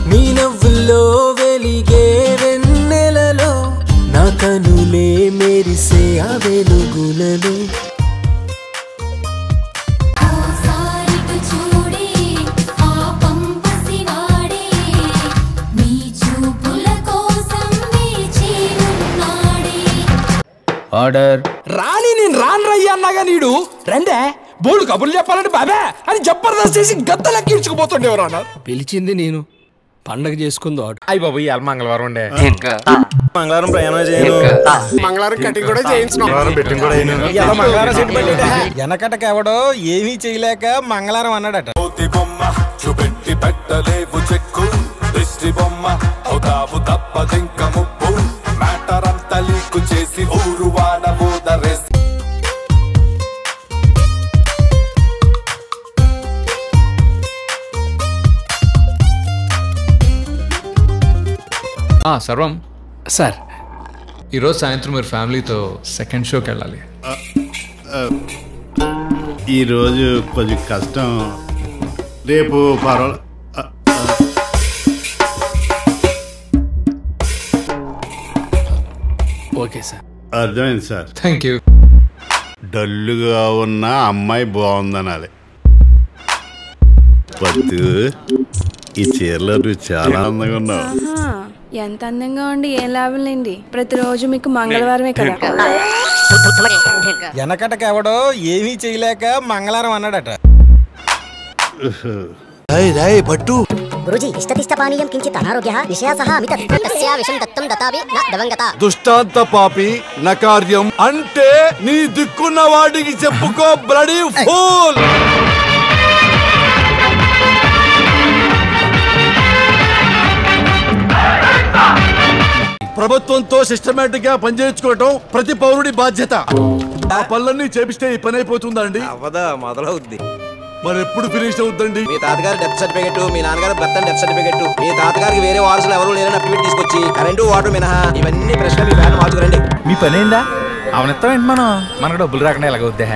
నీ నవ్వుల్లో వెలిగే వెన్నెలలో నా కనులే మెరిసే ఆ వెలుగులలో ఆర్డర్. రాని నేను రానయ్యా అన్నాగా నీడు రండే బోల్డ్ కబుర్లు చెప్పాలంటే బాబా అని జబర్దస్త్ చేసి గద్దలకి ఇడ్చుకుపోతుండేవారు అన్నారు. పిలిచింది నేను, పండగ చేసుకుంది ఆర్డర్. అయ్యి బాబు ఇవాళ మంగళవారం ఉండే, మంగళవారం ప్రయాణం చేయను, మంగళవారం కటింగ్ కూడా చేయించుకున్నాం, బెట్టింగ్ కూడా మంగళవారం సెట్ పడేట. వెనకటకి ఎవడో ఏమీ చేయలేక మంగళవారం అన్నాడట. చూపెట్టి పెట్టలేవు చెక్కు దృష్టి బొమ్మ అవుతావు తప్పదింక ముప్పు మ్యాటర్ అంతా లీకు చేసి ఊరు వాడబోదరేసి సర్వం సార్ ఈరోజు సాయంత్రం మీరు ఫ్యామిలీతో సెకండ్ షోకి వెళ్ళాలి. ఈరోజు కొంచెం కష్టం, రేపు పర్వాలేదు. Okay sir. అర్థమైంది సార్. Thank you. డల్లుగా ఉన్న అమ్మాయి బాగుందనాలి. పత్తు ఈ చీరలో నువ్వు చాలా అందంగా ఉన్నావు. ఎంత అందంగా ఉండి ఏం లాభం లేండి, ప్రతిరోజు మీకు మంగళవారమే కదా. వెనకటకి ఎవడో ఏమీ చేయలేక మంగళవారం అన్నాడట. గురుజీ ఇష్టతిష్టపానీయం కించిత్ అనారోగ్యః విషయాసః అమిత తస్యా విషం దత్తం దతావి న దవంగత. దుష్టాంత పాపి నకార్యం అంటే నీ దిక్కున్న వాడికి చెప్పుకో బ్లడీ ఫూల్. ప్రభుత్వంతో సిస్టమేటిక్ గా పనిచేయించుకోవటం ప్రతి పౌరుడి బాధ్యత. ఆ పనులన్నీ చేపిస్తే ఈ పని అయిపోతుందా అండి? అవదా మొదలవుద్ది. మరి ఎప్పుడు ఫినిష్ అవుద్దండి? మీ తాతగారి డెత్ సర్టిఫికెట్, మీ నాన్నగారి భర్త డెత్ సర్టిఫికెట్, మీ తాతగారికి వేరే వారసులు ఎవరు లేరని అఫిడవిట్ తీసుకొచ్చి కరెంటు వాటర్ మినహా ఇవన్నీ ప్రశ్నలు మీ బ్యాన్ మార్చుకురండి. మీ పని ఏందా? అవునెత్తాం ఏంటి మనం? మనకు డబ్బులు రాకుండా ఎలాగవుద్దా?